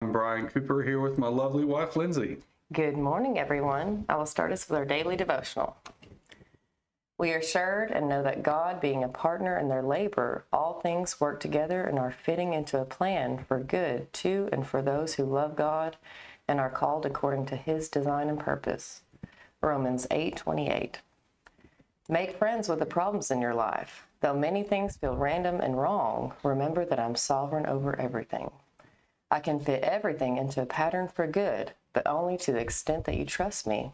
I'm Brian Cooper here with my lovely wife, Lindsey. Good morning, everyone. I will start us with our daily devotional. We are assured and know that God, being a partner in their labor, all things work together and are fitting into a plan for good to and for those who love God and are called according to His design and purpose. Romans 8:28. Make friends with the problems in your life. Though many things feel random and wrong, remember that I'm sovereign over everything. I can fit everything into a pattern for good, but only to the extent that you trust me.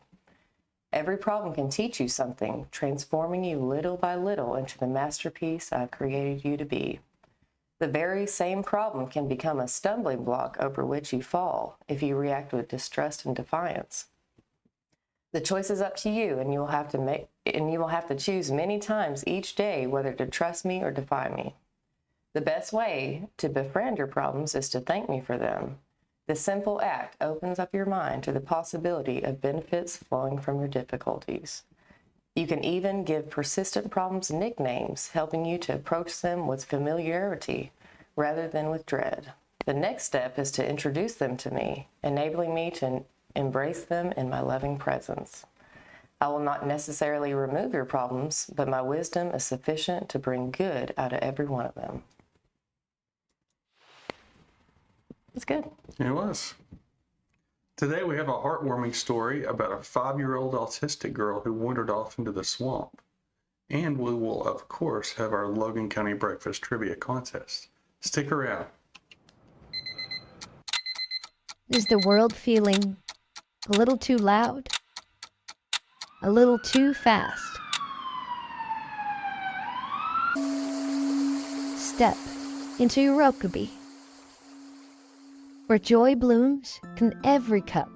Every problem can teach you something, transforming you little by little into the masterpiece I've created you to be. The very same problem can become a stumbling block over which you fall if you react with distrust and defiance. The choice is up to you, and you will have to choose many times each day whether to trust me or defy me. The best way to befriend your problems is to thank me for them. This simple act opens up your mind to the possibility of benefits flowing from your difficulties. You can even give persistent problems nicknames, helping you to approach them with familiarity rather than with dread. The next step is to introduce them to me, enabling me to embrace them in my loving presence. I will not necessarily remove your problems, but my wisdom is sufficient to bring good out of every one of them. It's good. It was. Today we have a heartwarming story about a 5-year-old autistic girl who wandered off into the swamp. And we will, of course, have our Logan County Breakfast trivia contest. Stick around. Is the world feeling a little too loud? A little too fast? Step into Urokabi, where joy blooms in every cup.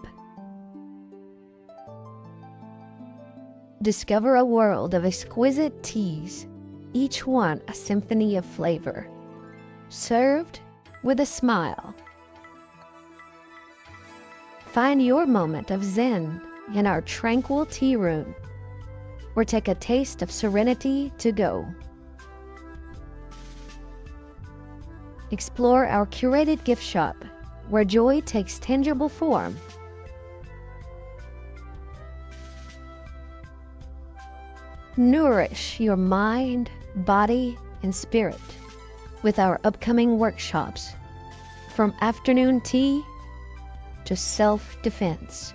Discover a world of exquisite teas, each one a symphony of flavor, served with a smile. Find your moment of zen in our tranquil tea room, or take a taste of serenity to go. Explore our curated gift shop, where joy takes tangible form. Nourish your mind, body, and spirit with our upcoming workshops, from afternoon tea to self-defense.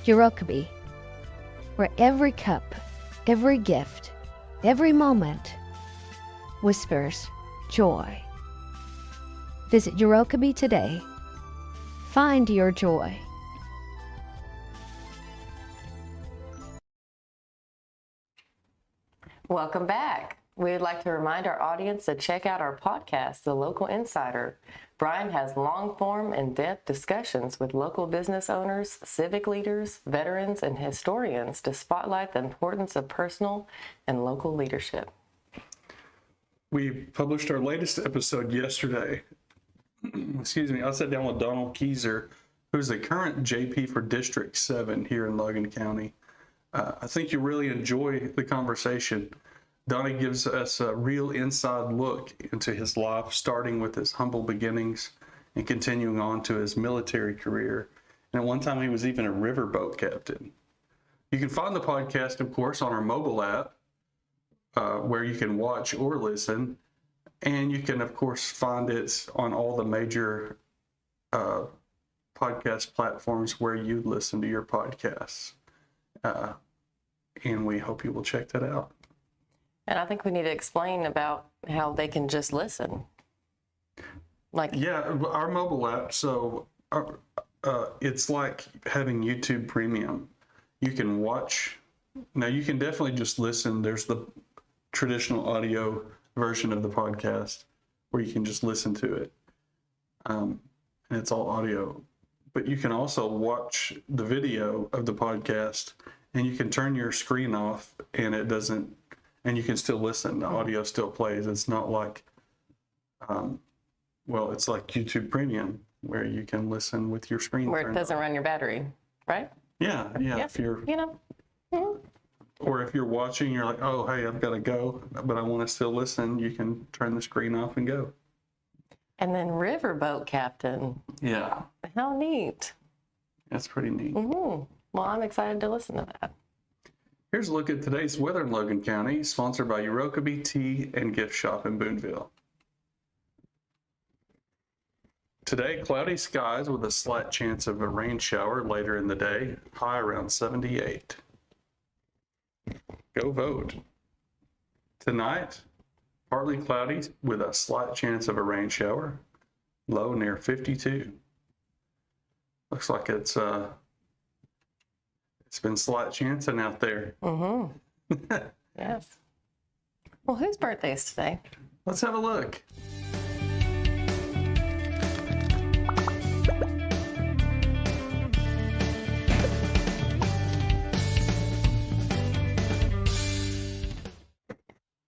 Urokabi, where every cup, every gift, every moment whispers joy. Visit Urokabi today. Find your joy. Welcome back. We would like to remind our audience to check out our podcast, The Local Insider. Brian has long-form, in-depth discussions with local business owners, civic leaders, veterans, and historians to spotlight the importance of personal and local leadership. We published our latest episode yesterday. Excuse me. I sat down with Donald Keyser, who's the current JP for District 7 here in Logan County. I think you really enjoy the conversation. Donnie gives us a real inside look into his life, starting with his humble beginnings and continuing on to his military career. And at one time, he was even a riverboat captain. You can find the podcast, of course, on our mobile app, where you can watch or listen. And you can, of course, find it on all the major podcast platforms where you listen to your podcasts. And we hope you will check that out. And I think we need to explain about how they can just listen. Yeah, our mobile app, so it's like having YouTube Premium. You can watch. Now, you can definitely just listen. There's the traditional audio version of the podcast where you can just listen to it. And it's all audio. But you can also watch the video of the podcast, and you can turn your screen off and it doesn't, and you can still listen. The audio still plays. It's not like, it's like YouTube Premium where you can listen with your screen where it doesn't run your battery, right? Yeah. If you're, or if you're watching, you're like, oh, hey, I've got to go, but I want to still listen. You can turn the screen off and go. And then riverboat captain. Yeah, How neat. that's pretty neat. Well, I'm excited to listen to that. Here's a look at today's weather in Logan County, sponsored by Urokeby Tea and Gift Shop in Boonville. Today, cloudy skies with a slight chance of a rain shower later in the day, high around 78. Go vote. Tonight, partly cloudy with a slight chance of a rain shower, low near 52. Looks like it's been slight chancing out there. Yes. Well, whose birthday is today? Let's have a look.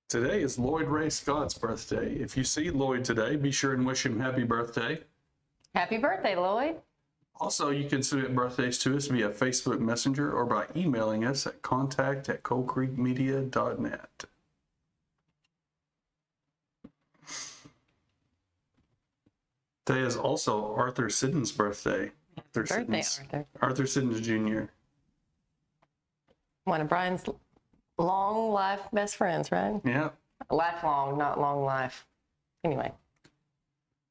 Today is Lloyd Ray Scott's birthday. If you see Lloyd today, be sure and wish him happy birthday. Happy birthday, Lloyd. Also, you can submit birthdays to us via Facebook Messenger or by emailing us at contact@coalcreekmedia.net. Today is also Arthur Siddon's birthday. Arthur Siddons Jr. One of Brian's long life best friends, right? Yeah. Lifelong, not long life. Anyway.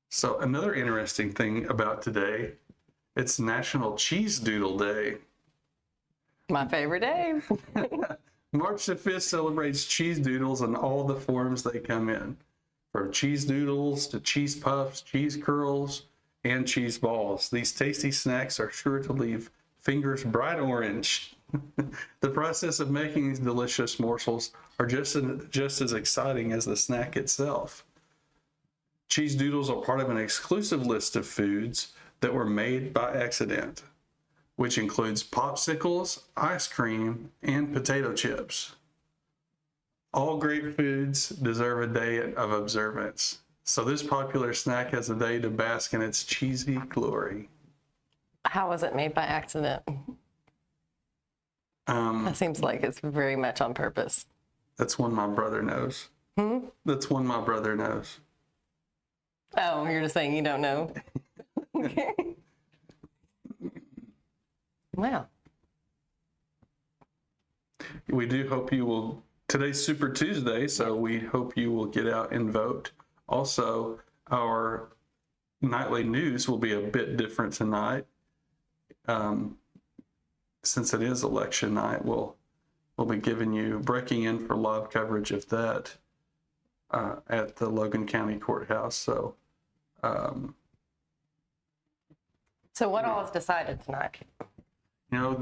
So another interesting thing about today, it's National Cheese Doodle Day. My favorite day. March the 5th celebrates cheese doodles in all the forms they come in. From cheese doodles to cheese puffs, cheese curls, and cheese balls. These tasty snacks are sure to leave fingers bright orange. The process of making these delicious morsels are just as exciting as the snack itself. Cheese doodles are part of an exclusive list of foods that were made by accident, which includes popsicles, ice cream, and potato chips. All great foods deserve a day of observance, so this popular snack has a day to bask in its cheesy glory. How was it made by accident? That seems like it's very much on purpose. That's one my brother knows. That's one my brother knows. Oh, you're just saying you don't know? Okay. Well. We do hope you will. Today's Super Tuesday, so we hope you will get out and vote. Also, our nightly news will be a bit different tonight. Since it is election night, we'll be giving you breaking in for live coverage of that at the Logan County Courthouse. So, So what all is decided tonight? you know,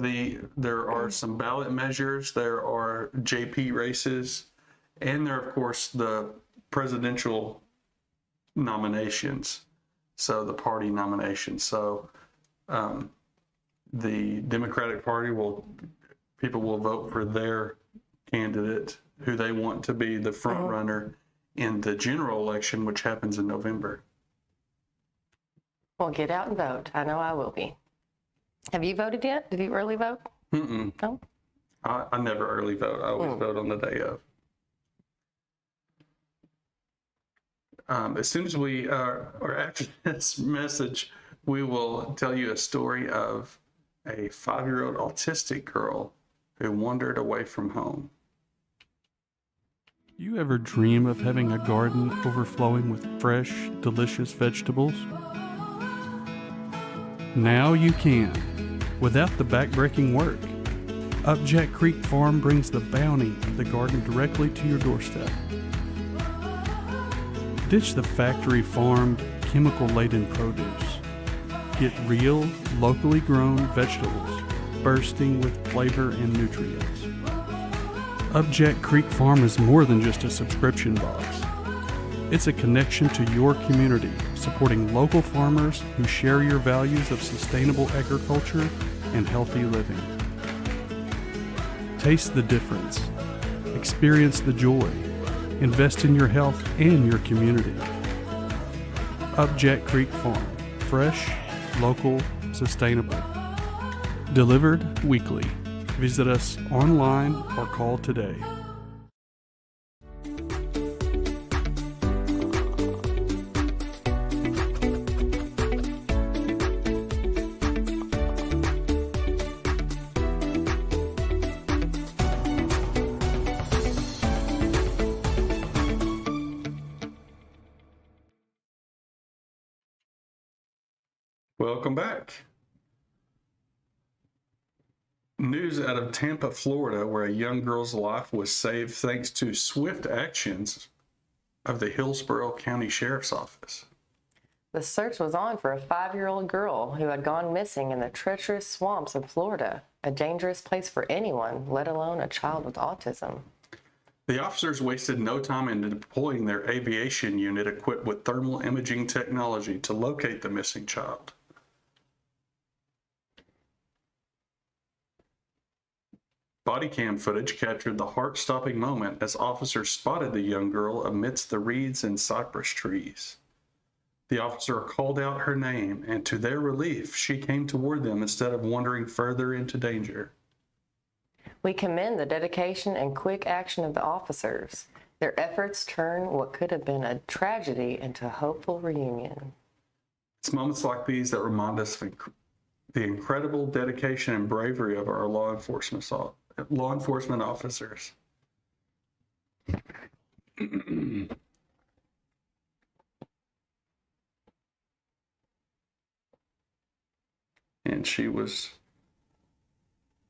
there are some ballot measures, there are JP races, and there are, of course, the presidential nominations. So the party nominations. So the Democratic Party people will vote for their candidate who they want to be the front runner in the general election, which happens in November. Well, get out and vote. I know I will be. Have you voted yet? Did you early vote? No? I never early vote. I always vote on the day of. As soon as we or after this message, we will tell you a story of a 5-year-old autistic girl who wandered away from home. You ever dream of having a garden overflowing with fresh, delicious vegetables? Now you can, without the backbreaking work. Up Jack Creek Farm brings the bounty of the garden directly to your doorstep. Ditch the factory-farmed, chemical-laden produce. Get real, locally grown vegetables, bursting with flavor and nutrients. Up Jack Creek Farm is more than just a subscription box. It's a connection to your community, supporting local farmers who share your values of sustainable agriculture and healthy living. Taste the difference. Experience the joy. Invest in your health and your community. Up Jack Creek Farm. Fresh, local, sustainable. Delivered weekly. Visit us online or call today. Welcome back. News out of Tampa, Florida, where a young girl's life was saved thanks to swift actions of the Hillsborough County Sheriff's Office. The search was on for a 5-year-old girl who had gone missing in the treacherous swamps of Florida, a dangerous place for anyone, let alone a child with autism. The officers wasted no time in deploying their aviation unit equipped with thermal imaging technology to locate the missing child. Body cam footage captured the heart-stopping moment as officers spotted the young girl amidst the reeds and cypress trees. The officer called out her name, and to their relief, she came toward them instead of wandering further into danger. We commend the dedication and quick action of the officers. Their efforts turned what could have been a tragedy into a hopeful reunion. It's moments like these that remind us of the incredible dedication and bravery of our law enforcement officers. And she was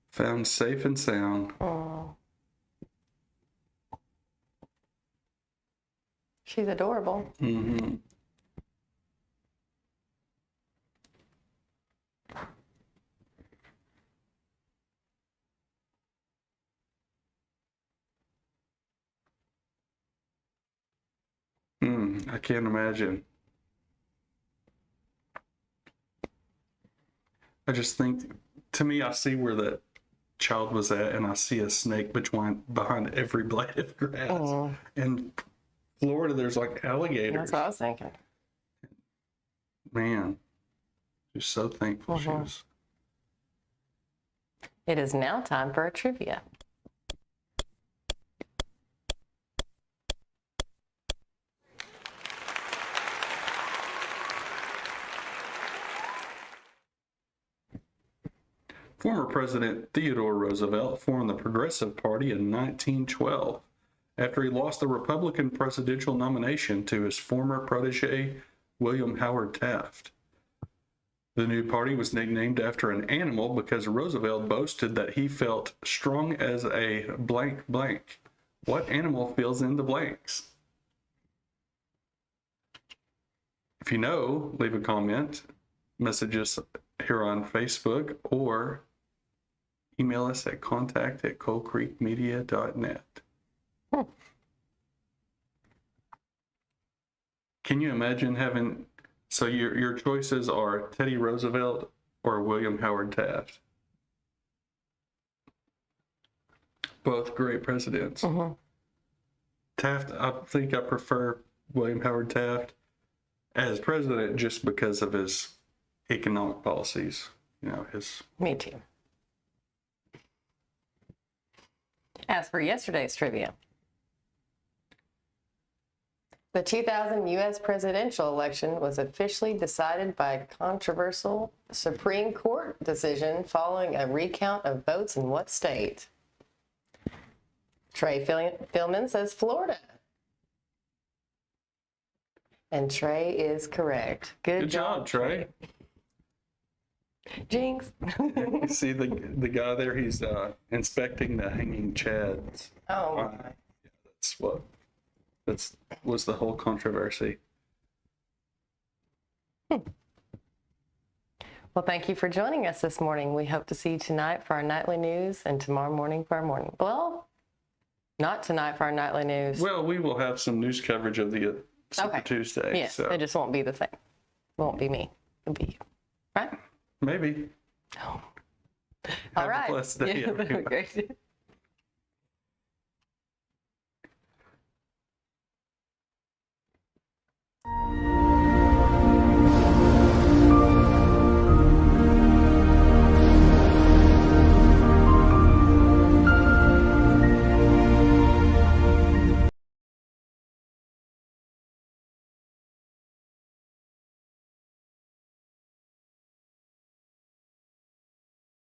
found safe and sound. Oh. She's adorable. Mm-hmm. I can't imagine. I just think, to me, I see where that child was at, and I see a snake behind every blade of grass. Oh. In Florida, there's like alligators. That's what I was thinking. Man, just so thankful she was. It is now time for a trivia. Former President Theodore Roosevelt formed the Progressive Party in 1912 after he lost the Republican presidential nomination to his former protege, William Howard Taft. The new party was nicknamed after an animal because Roosevelt boasted that he felt strong as a blank blank. What animal fills in the blanks? If you know, leave a comment, message us here on Facebook, or email us at contact@coalcreekmedia.net. Can you imagine having, so your choices are Teddy Roosevelt or William Howard Taft? Both great presidents. Taft, I think I prefer William Howard Taft as president just because of his economic policies. You know, his... Me too. As for yesterday's trivia, the 2000 U.S. presidential election was officially decided by a controversial Supreme Court decision following a recount of votes in what state? Trey Philman says Florida. And Trey is correct. Good job, Trey. Jinx. You see the guy there, he's inspecting the hanging chads. Oh my. That was the whole controversy. Well, thank you for joining us this morning. We hope to see you tonight for our nightly news and tomorrow morning for our morning. Well, not tonight for our nightly news. Well, we will have some news coverage of the Super Tuesday. Yes, so. it just won't be the same. It won't be me. It'll be you. Right? Maybe. Oh. Have All right. a blessed day, Yeah, everyone. great.